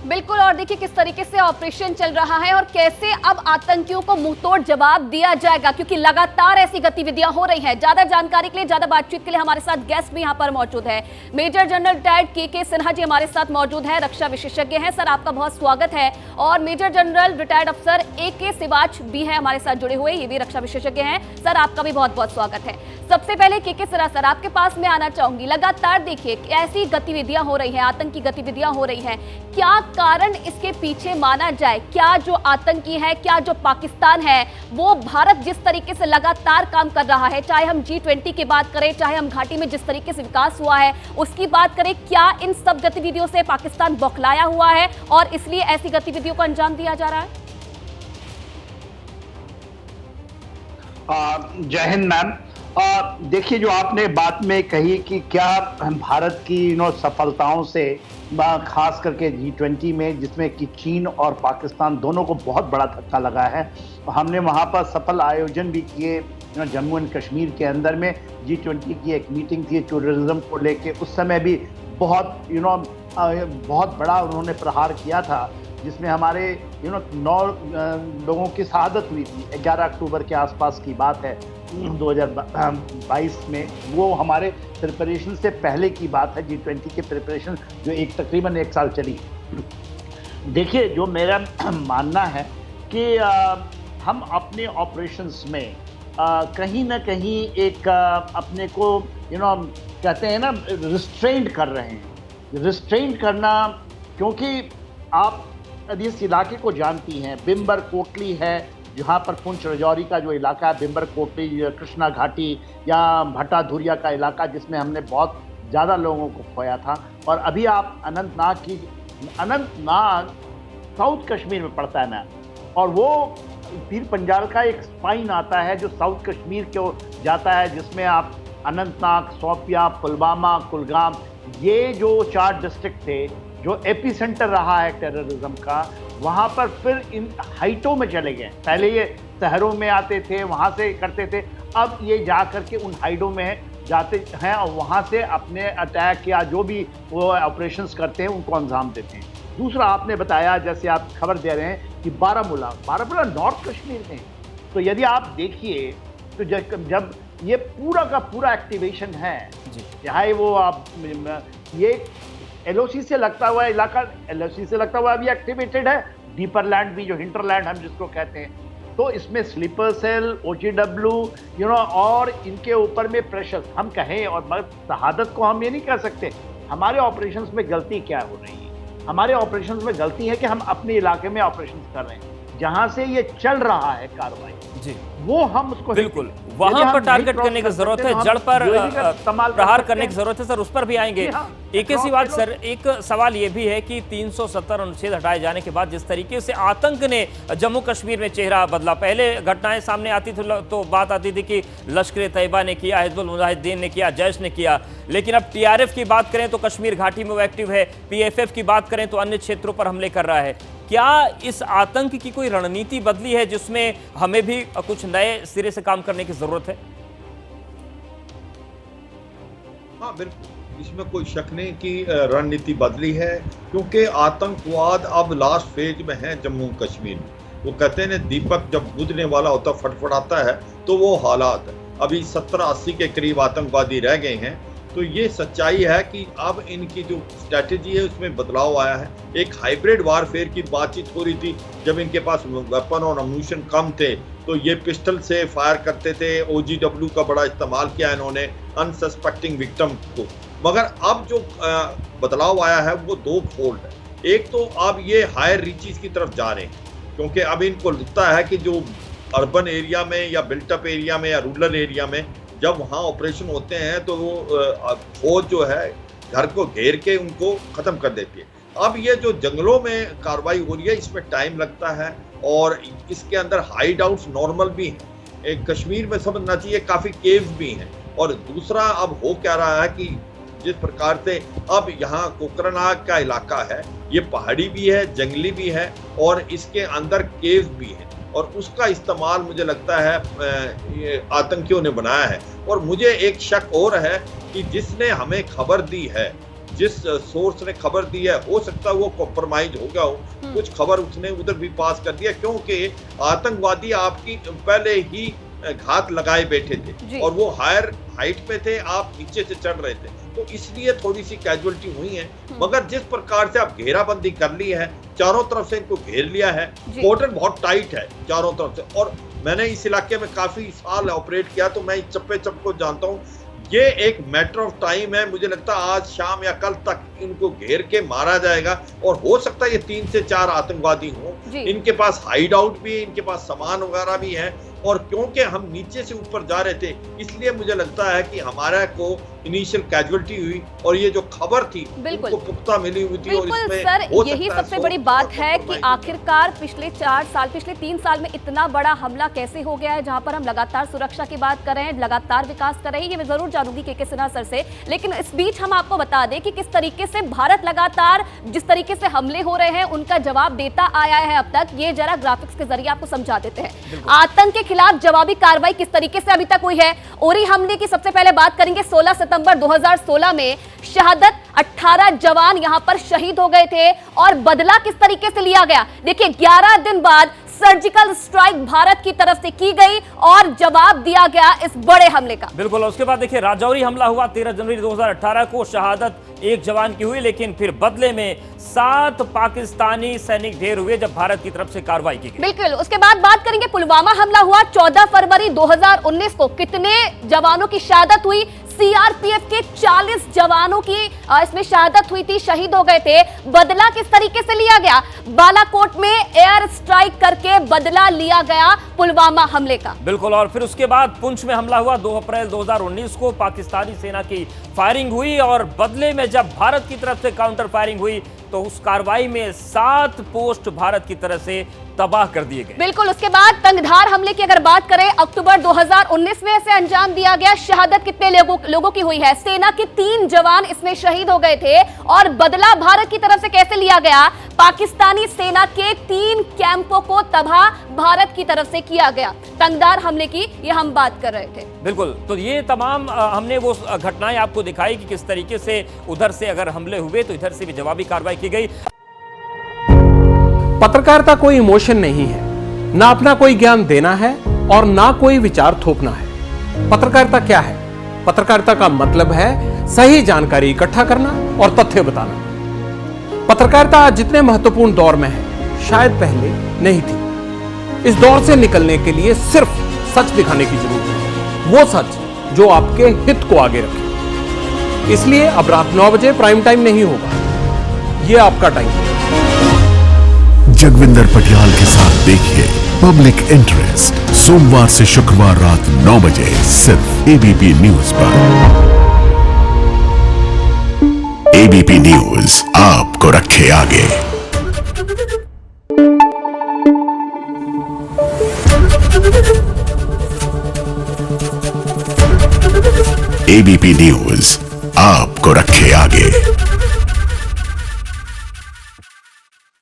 बिल्कुल। और देखिए किस तरीके से ऑपरेशन चल रहा है और कैसे अब आतंकियों को मुंहतोड़ जवाब दिया जाएगा, क्योंकि लगातार ऐसी गतिविधियां हो रही हैं। ज्यादा जानकारी के लिए, ज्यादा बातचीत के लिए हमारे साथ गेस्ट भी यहां पर मौजूद है। मेजर जनरल रिटायर्ड के सिन्हा जी हमारे साथ मौजूद है, रक्षा विशेषज्ञ हैं। सर आपका बहुत स्वागत है। और मेजर जनरल रिटायर्ड अफसर के सिवाच भी है हमारे साथ जुड़े हुए, ये भी रक्षा विशेषज्ञ हैं। सर आपका भी बहुत बहुत स्वागत है। सबसे पहले के सिन्हा सर, आपके पास में आना चाहूंगी। लगातार देखिए ऐसी गतिविधियां हो रही हैं, आतंकी गतिविधियां हो रही हैं, क्या कारण इसके पीछे माना जाए? क्या जो आतंकी है, क्या जो पाकिस्तान है, वो भारत जिस तरीके से लगातार काम कर रहा है, चाहे हम G20 की बात करें, चाहे हम घाटी में जिस तरीके से विकास हुआ है उसकी बात करें, क्या इन सब गतिविधियों से पाकिस्तान बौखलाया हुआ है और इसलिए ऐसी गतिविधियों को अंजाम दिया जा रहा है? जय हिंद मैम। देखिए, जो आपने बात में कही कि क्या भारत की सफलताओं से, खास करके G20 में, जिसमें कि चीन और पाकिस्तान दोनों को बहुत बड़ा धक्का लगा है। हमने वहाँ पर सफल आयोजन भी किए। जम्मू एंड कश्मीर के अंदर में G20 की एक मीटिंग थी टूरिज्म को लेके। उस समय भी बहुत बहुत बड़ा उन्होंने प्रहार किया था, जिसमें हमारे 9 लोगों की शहादत हुई थी। 11 अक्टूबर के आसपास की बात है 2022 में। वो हमारे प्रिपरेशन से पहले की बात है, G20 के प्रिपरेशन जो तकरीबन 1 साल चली। देखिए, जो मेरा मानना है कि हम अपने ऑपरेशंस में कहीं ना कहीं एक अपने को कहते हैं ना, रिस्ट्रेंड कर रहे हैं। रिस्ट्रेंड करना, क्योंकि आप इस इलाके को जानती हैं, बिम्बर कोटली है जहाँ पर पुंछ राजौरी का जो इलाका है, बिम्बर कोटली, कृष्णा घाटी या भट्टा धुरिया का इलाका, जिसमें हमने बहुत ज़्यादा लोगों को खोया था। और अभी आप अनंतनाग साउथ कश्मीर में पड़ता है ना, और वो पीर पंजाल का एक स्पाइन आता है जो साउथ कश्मीर को जाता है, जिसमें आप अनंतनाग, शोपियां, पुलवामा, कुलगाम, ये जो 4 डिस्ट्रिक्ट थे जो एपी सेंटर रहा है टेररिज्म का, वहाँ पर फिर इन हाइटों में चले गए। पहले ये शहरों में आते थे, वहाँ से करते थे, अब ये जा करके उन हाइटों में जाते हैं और वहाँ से अपने अटैक या जो भी वो ऑपरेशंस करते हैं उनको अंजाम देते हैं। दूसरा, आपने बताया, जैसे आप खबर दे रहे हैं कि बारामूला नॉर्थ कश्मीर में, तो यदि आप देखिए तो जब ये पूरा का पूरा एक्टिवेशन है, चाहे वो आप ये LOC से लगता हुआ इलाका, LOC से लगता हुआ अभी एक्टिवेटेड है, डीपर लैंड भी, जो हिंटरलैंड हम जिसको कहते हैं, तो इसमें स्लीपर सेल, OGW और इनके ऊपर में प्रेशर हम कहें, और मगर शहादत को हम ये नहीं कह सकते। हमारे ऑपरेशंस में गलती क्या हो रही है? हमारे ऑपरेशंस में गलती है कि हम अपने इलाके में ऑपरेशंस कर रहे हैं, जहां से ये चल रहा है कार्रवाई जी, वो हम उसको बिल्कुल वहां पर टारगेट करने की जरूरत है, जड़ पर प्रहार करने की जरूरत है। सर, उस पर भी आएंगे। एक ही बात सर, एक सवाल ये भी है कि 370 अनुच्छेद हटाए जाने के बाद जिस तरीके से आतंक ने जम्मू कश्मीर में चेहरा बदला, पहले घटनाएं सामने आती थी तो बात आती थी कि लश्कर तैयबा ने किया, हिजबुल मुजाहिदीन ने किया, जैश ने किया, लेकिन अब TRF की बात करें तो कश्मीर घाटी में वो एक्टिव है, PFF की बात करें तो अन्य क्षेत्रों पर हमले कर रहा है। क्या इस आतंक की कोई रणनीति बदली है जिसमें हमें भी कुछ नए सिरे से काम करने की जरूरत है? हाँ, बिल्कुल, इसमें कोई शक नहीं कि रणनीति बदली है, क्योंकि आतंकवाद अब लास्ट फेज में है जम्मू कश्मीर में। वो कहते हैं ना, दीपक जब बुझने वाला होता फटफटाता है, तो वो हालात है। अभी 70-80 के करीब आतंकवादी रह गए हैं। तो ये सच्चाई है कि अब इनकी जो स्ट्रैटेजी है उसमें बदलाव आया है। एक हाइब्रिड वारफेयर की बातचीत हो रही थी, जब इनके पास वेपन और अम्यूनिशन कम थे तो ये पिस्टल से फायर करते थे। OGW का बड़ा इस्तेमाल किया इन्होंने अनसस्पेक्टिंग विक्टिम को। मगर अब जो बदलाव आया है वो 2 फोल्ड है। एक तो अब ये हायर रीचेस की तरफ जा रहे हैं, क्योंकि अब इनको लगता है कि जो अर्बन एरिया में या बिल्टअप एरिया में या रूरल एरिया में जब वहाँ ऑपरेशन होते हैं तो वो फौज जो है घर को घेर के उनको ख़त्म कर देती है। अब ये जो जंगलों में कार्रवाई हो रही है, इसमें टाइम लगता है और इसके अंदर हाइड आउट्स नॉर्मल भी हैं। एक कश्मीर में समझना चाहिए काफ़ी केव्स भी हैं। और दूसरा, अब हो क्या रहा है कि जिस प्रकार से अब यहाँ कोकरनाग का इलाका है, ये पहाड़ी भी है, जंगली भी है और इसके अंदर केव्स भी हैं, और उसका इस्तेमाल मुझे लगता है ये आतंकियों ने बनाया है। और मुझे एक शक और है कि जिसने हमें खबर दी है जिस सोर्स ने खबर दी है हो सकता है वो कॉम्प्रोमाइज हो गया हो, कुछ खबर उसने उधर भी पास कर दिया, क्योंकि आतंकवादी आपकी पहले ही घात लगाए बैठे थे और वो हायर हाइट पे थे, आप नीचे से चढ़ रहे थे, तो इसलिए थोड़ी सी कैजुअलिटी हुई है। मगर जिस प्रकार से आप घेराबंदी कर ली है, चारों तरफ से इनको घेर लिया है, कॉर्डन बहुत टाइट है चारों तरफ से, और मैंने इस इलाके में काफी साल ऑपरेट किया तो मैं इस चप्पे चप्पे को जानता हूँ। ये एक मैटर ऑफ टाइम है, मुझे लगता है आज शाम या कल तक इनको घेर के मारा जाएगा, और हो सकता है ये 3 से 4 आतंकवादी हों। इनके पास हाइड आउट भी है, इनके पास सामान वगैरह भी है, और क्योंकि हम नीचे से ऊपर जा रहे थे इसलिए मुझे लगता है कि हमारा को इनिशियल कैजुअलिटी हुई, और ये जो खबर थी उनको पुख्ता मिली हुई थी। और इसमें सर यही सबसे बड़ी बात है कि आखिरकार पिछले 3 साल में इतना बड़ा हमला कैसे हो गया है, जहां पर हम लगातार सुरक्षा की बात कर रहे हैं, लगातार विकास कर रहे हैं। ये मैं जरूर जानूंगी के सिन्हा सर से, लेकिन इस बीच हम आपको बता दें कि किस तरीके से भारत लगातार जिस तरीके से हमले हो रहे हैं उनका जवाब देता आया है अब तक, ये जरा ग्राफिक्स के जरिए आपको समझा देते हैं। आतंक के खिलाफ जवाबी कार्रवाई किस तरीके से अभी तक हुई है। उरी हमले की सबसे पहले बात करेंगे। 16 सितंबर 2016 में शहादत 18 जवान यहां पर शहीद हो गए थे, और बदला किस तरीके से लिया गया। देखिए 11 दिन बाद सर्जिकल स्ट्राइक भारत की तरफ से की गई और जवाब दिया गया इस बड़े हमले का। बिल्कुल, उसके बाद देखिए राजौरी हमला हुआ 13 जनवरी 2018 को, शहादत 1 जवान की हुई, लेकिन फिर बदले में 7 पाकिस्तानी सैनिक ढेर हुए जब भारत की तरफ से कार्रवाई की गई। बिल्कुल, उसके बाद बात करेंगे पुलवामा हमला हुआ 14 फरवरी 2019 को, कितने जवानों की शहादत हुई। सीआरपीएफ के 40 जवानों की इसमें शहादत हुई थी, शहीद हो गए थे। बदला किस तरीके से लिया गया, बालाकोट में एयर स्ट्राइक करके बदला लिया गया पुलवामा हमले का। बिल्कुल, और फिर उसके बाद पुंछ में हमला हुआ 2 अप्रैल 2019 को, पाकिस्तानी सेना की फायरिंग हुई, और बदले में जब भारत की तरफ से काउंटर फायरिंग हुई तो उस कार्रवाई में 7 पोस्ट भारत की तरफ से तबाह कर दिए गए। बिल्कुल, उसके बाद तंगधार हमले की अगर बात करें, अक्टूबर 2019 में इसे अंजाम दिया गया। शहादत कितने लोगों की हुई है, सेना के 3 जवान इसमें शहीद हो गए थे, और बदला भारत की तरफ से कैसे लिया गया, पाकिस्तानी सेना के 3 कैंपों को तबाह भारत की तरफ से किया गया। तंगधार हमले की ये हम बात कर रहे थे। बिल्कुल, तो ये तमाम हमने वो घटनाएं आपको दिखाई कि किस तरीके से उधर से अगर हमले हुए तो इधर से भी जवाबी कार्रवाई की गई। पत्रकारिता कोई इमोशन नहीं है, ना अपना कोई ज्ञान देना है और ना कोई विचार थोपना है। पत्रकारिता क्या है? पत्रकारिता का मतलब है सही जानकारी इकट्ठा करना और तथ्य बताना। पत्रकारिता आज जितने महत्वपूर्ण दौर में है, शायद पहले नहीं थी। इस दौर से निकलने के लिए सिर्फ सच दिखाने की जरूरत है, वो सच जो आपके हित को आगे रखे। इसलिए अब रात 9 बजे प्राइम टाइम नहीं होगा, ये आपका टाइम है। जगविंदर पटियाल के साथ देखिए पब्लिक इंटरेस्ट, सोमवार से शुक्रवार रात 9 बजे सिर्फ एबीपी न्यूज पर। एबीपी न्यूज आपको रखे आगे। एबीपी न्यूज आपको रखे आगे।